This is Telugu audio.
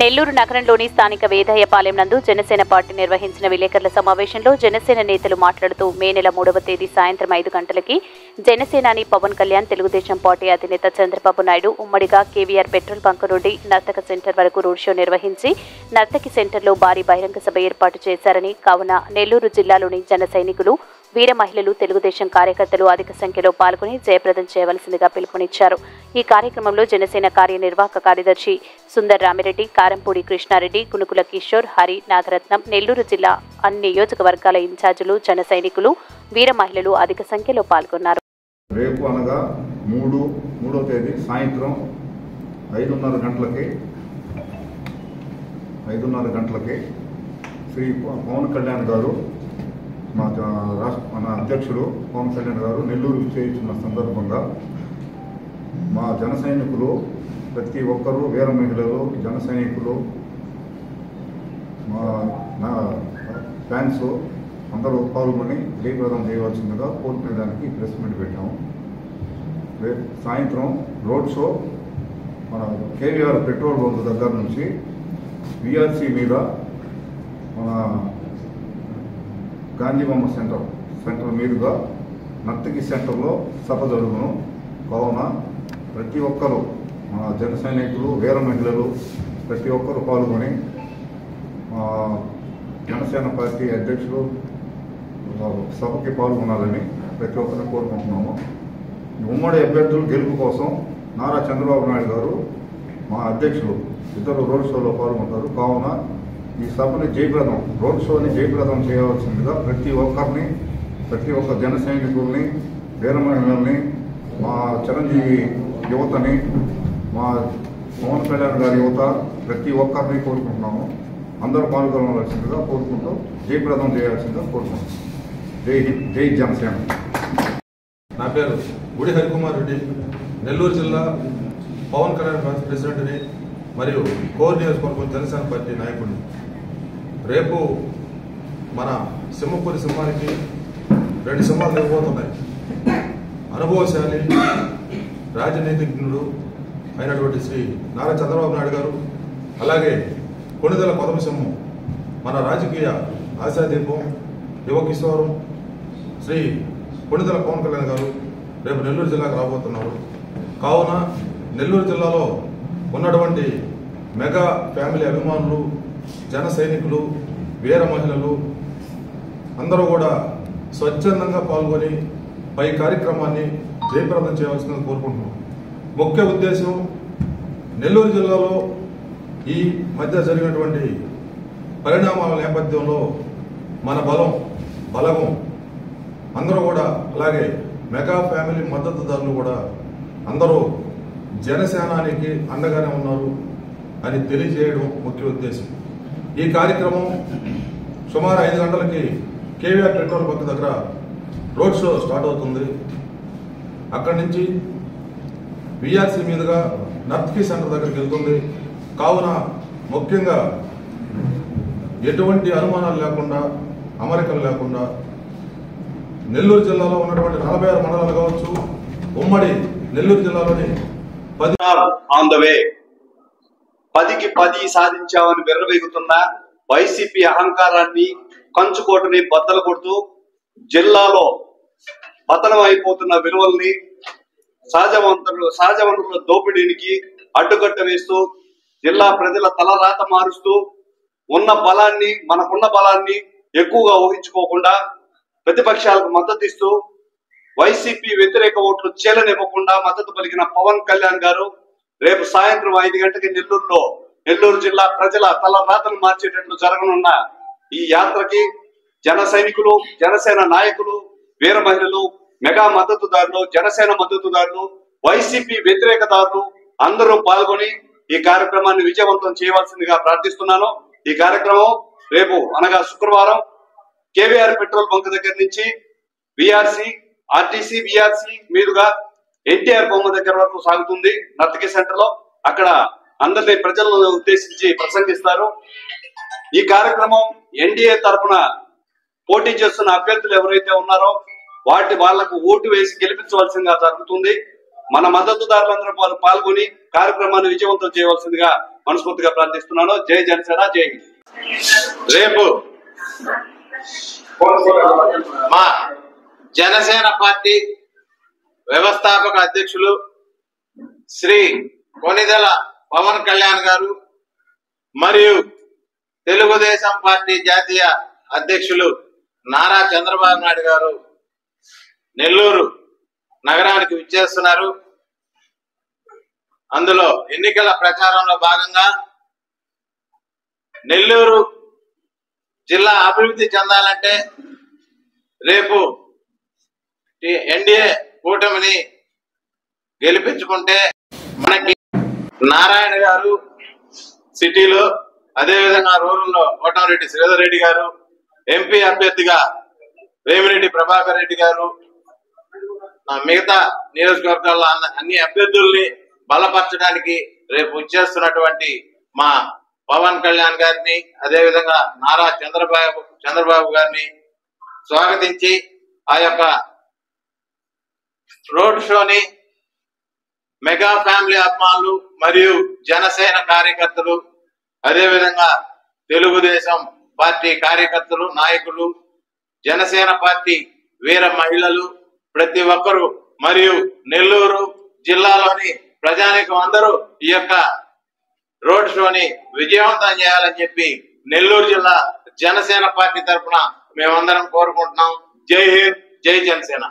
నెల్లూరు నగరంలోని స్థానిక వేదాయపాలెం నందు జనసేన పార్టీ నిర్వహించిన విలేకరుల సమావేశంలో జనసేన నేతలు మాట్లాడుతూ మే నెల 3వ తేదీ సాయంత్రం 5 గంటలకి జనసేనాని పవన్ కళ్యాణ్, తెలుగుదేశం పార్టీ అధినేత చంద్రబాబు నాయుడు ఉమ్మడిగా కేవీఆర్ పెట్రోల్ బంక్ నుండి నర్తక సెంటర్ వరకు రోడ్ షో నిర్వహించి నర్తకి సెంటర్లో భారీ బహిరంగ సభ ఏర్పాటు చేశారని, కావున నెల్లూరు జిల్లాలోని జన సైనికులు, వీర మహిళలు, తెలుగుదేశం కార్యకర్తలు అధిక సంఖ్యలో పాల్గొని జయప్రదం చేయవలసిందిగా పిలుపునిచ్చారు. ఈ కార్యక్రమంలో జనసేన కార్యనిర్వాహక కార్యదర్శి సుందర్ రామిరెడ్డి, కారంపూడి కృష్ణారెడ్డి, కునుకుల కిషోర్, హరి, నాగరత్నం, నెల్లూరు జిల్లా అన్ని నియోజకవర్గాల ఇన్ఛార్జీలు, జన సైనికులు, వీర మహిళలు అధిక సంఖ్యలో పాల్గొన్నారు. రేపు అనగా 3వ తేదీ సాయంత్రం 5:30 గంటలకి శ్రీ పవన్ కళ్యాణ్ గారు, మన అధ్యక్షుడు పవన్ కళ్యాణ్ గారు నెల్లూరు చేయించిన సందర్భంగా మా జన సైనికులు ప్రతి ఒక్కరూ, వీర మహిళలు, జన సైనికులు, నా ఫ్యాన్స్ అందరూ పాల్గొని జయప్రదం చేయవలసిందిగా కోరుకునేదానికి ప్రెస్ మీట్ పెట్టాము. రేపు సాయంత్రం రోడ్ షో మన కేవీఆర్ పెట్రోల్ బంక్ దగ్గర నుంచి విఆర్సీ మీద మన గాంధీబొమ్మ సెంటర్ మీదుగా నర్తకి సెంటర్లో సభ జరుగును. కావున ప్రతి ఒక్కరూ, మన జన సైనికులు, వీర మహిళలు ప్రతి ఒక్కరూ పాల్గొని జనసేన పార్టీ అధ్యక్షులు సభకి పాల్గొనాలని ప్రతి ఒక్కరిని కోరుకుంటున్నాము. ఉమ్మడి అభ్యర్థుల గెలుపు కోసం నారా చంద్రబాబు నాయుడు గారు, మా అధ్యక్షులు ఇద్దరు రోడ్ షోలో పాల్గొంటారు. కావున ఈ సభని జయప్రదం, రోడ్ షోని జయప్రదం చేయవలసిందిగా ప్రతి ఒక్క జన సైనికుల్ని, వీర మహిళల్ని, మా చిరంజీవి యువతని, మా పవన్ కళ్యాణ్ గారి యువత ప్రతి ఒక్కరిని కోరుకుంటున్నాము. అందరూ పాల్గొనవలసిందిగా కోరుకుంటూ జయప్రదం చేయాల్సిందిగా కోరుకుంటున్నాం. జై హింద్, జై జనసేన. నా పేరు గుడి హరికుమార్ రెడ్డి, నెల్లూరు జిల్లా పవన్ కళ్యాణ్ ప్రెసిడెంట్ని మరియు కోర్ నియోజకవర్గం జనసేన పార్టీ నాయకుడిని. రేపు మన సింహపురి సింహానికి 2 సింహాలు దిగబోతున్నాయి. అనుభవశాలి, రాజనీతిజ్ఞుడు అయినటువంటి శ్రీ నారా చంద్రబాబు నాయుడు గారు, అలాగే కొణిదెల కొదమ సింహం, మన రాజకీయ ఆశాదీపం, యువ కిశోరం శ్రీ కొణిదెల పవన్ కళ్యాణ్ గారు రేపు నెల్లూరు జిల్లాకు రాబోతున్నారు. కావున నెల్లూరు జిల్లాలో ఉన్నటువంటి మెగా ఫ్యామిలీ అభిమానులు, జన సైనికులు, వీర మహిళలు అందరూ కూడా స్వచ్ఛందంగా పాల్గొని పై కార్యక్రమాన్ని జయప్రదం చేయవలసిందని కోరుకుంటున్నాం. ముఖ్య ఉద్దేశం, నెల్లూరు జిల్లాలో ఈ మధ్య జరిగినటువంటి పరిణామాల నేపథ్యంలో మన బలగం అందరూ కూడా, అలాగే మెగా ఫ్యామిలీ మద్దతుదారులు కూడా అందరూ జనసేనానికి అండగానే ఉన్నారు అని తెలియజేయడం ముఖ్య ఉద్దేశం. ఈ కార్యక్రమం సుమారు 5 గంటలకి కేవీఆర్ పెట్రోల్ బంక్ దగ్గర రోడ్ షో స్టార్ట్ అవుతుంది. అక్కడి నుంచి విఆర్సీ మీదుగా నర్తకి సెంటర్ దగ్గరికి వెళ్తుంది. కావున ముఖ్యంగా ఎటువంటి అనుమానాలు లేకుండా, అమరికలు లేకుండా నెల్లూరు జిల్లాలో ఉన్నటువంటి 46 మండలాలు కావచ్చు, ఉమ్మడి నెల్లూరు జిల్లాలోని 10 ఆన్ ద వే 10కి 10 సాధించామని విర్రవీగుతున్న వైసీపీ అహంకారాన్ని, కంచుకోటని బద్దలు కొడుతూ జిల్లాలో పతనం అయిపోతున్న విలువల్ని, సహజ వనరుల దోపిడీనికి అడ్డుకట్ట వేస్తూ జిల్లా ప్రజల తలరాత మారుస్తూ మనకున్న బలాన్ని ఎక్కువగా ఊహించుకోకుండా ప్రతిపక్షాలకు మద్దతు ఇస్తూ వైసీపీ వ్యతిరేక ఓట్లు చీలనివ్వకుండా మద్దతు పలికిన పవన్ కళ్యాణ్ గారు రేపు సాయంత్రం 5 గంటలకి నెల్లూరు జిల్లా ప్రజల తలరాతను మార్చేటట్లు జరగనున్న ఈ యాత్రకి జన సైనికులు, జనసేన నాయకులు, వీర మహిళలు, మెగా మద్దతుదారులు, జనసేన మద్దతుదారులు, వైసీపీ వ్యతిరేకదారులు అందరూ పాల్గొని ఈ కార్యక్రమాన్ని విజయవంతం చేయవలసిందిగా ప్రార్థిస్తున్నాను. ఈ కార్యక్రమం రేపు అనగా శుక్రవారం కేవీఆర్ పెట్రోల్ బంక్ దగ్గర నుంచి ఆర్టీసీ విఆర్సీ మీదుగా ఎన్టీఆర్ బొమ్మ దగ్గర వరకు సాగుతుంది. నర్తకి సెంటర్ లో అక్కడ అందరినీ ప్రజలను ఉద్దేశించి ప్రసంగిస్తారు. ఈ కార్యక్రమం ఎన్డీఏ తరఫున పోటీ చేస్తున్న అభ్యర్థులు ఎవరైతే ఉన్నారో వాళ్లకు ఓటు వేసి గెలిపించవలసిందిగా జరుగుతుంది. మన మద్దతుదారులందరూ పాల్గొని కార్యక్రమాన్ని విజయవంతం చేయవలసిందిగా మనస్ఫూర్తిగా ప్రార్థిస్తున్నాను. జై జనసేన, జై హింద్. రేపు మా జనసేన పార్టీ వ్యవస్థాపక అధ్యక్షులు శ్రీ కొనిదెల పవన్ కళ్యాణ్ గారు మరియు తెలుగుదేశం పార్టీ జాతీయ అధ్యక్షులు నారా చంద్రబాబు నాయుడు గారు నెల్లూరు నగరానికి విచ్చేస్తున్నారు. అందులో ఎన్నికల ప్రచారంలో భాగంగా నెల్లూరు జిల్లా అభివృద్ధి చెందాలంటే రేపు ఎన్డీఏ కూటమిని గెలిపించుకుంటే మనకి నారాయణ గారు సిటీలో, అదేవిధంగా రూరల్లో కోటమిరెడ్డి శ్రీధర్ రెడ్డి గారు, ఎంపీ అభ్యర్థిగా వేమిరెడ్డి ప్రభాకర్ రెడ్డి గారు, మిగతా నియోజకవర్గాల్లో అన్ని అభ్యర్థుల్ని బలపరచడానికి రేపు వచ్చేస్తున్నటువంటి మా పవన్ కళ్యాణ్ గారిని, అదేవిధంగా నారా చంద్రబాబు గారిని స్వాగతించి ఆ యొక్క రోడ్ షోని మెగా ఫ్యామిలీ అభిమానులు మరియు జనసేన కార్యకర్తలు, అదేవిధంగా తెలుగుదేశం పార్టీ కార్యకర్తలు, నాయకులు, జనసేన పార్టీ వీర మహిళలు ప్రతి ఒక్కరూ మరియు నెల్లూరు జిల్లాలోని ప్రజానీకం అందరూ ఈ యొక్క రోడ్ షోని విజయవంతం చేయాలని చెప్పి నెల్లూరు జిల్లా జనసేన పార్టీ తరఫున మేమందరం కోరుకుంటున్నాం. జై హింద్, జై జనసేన.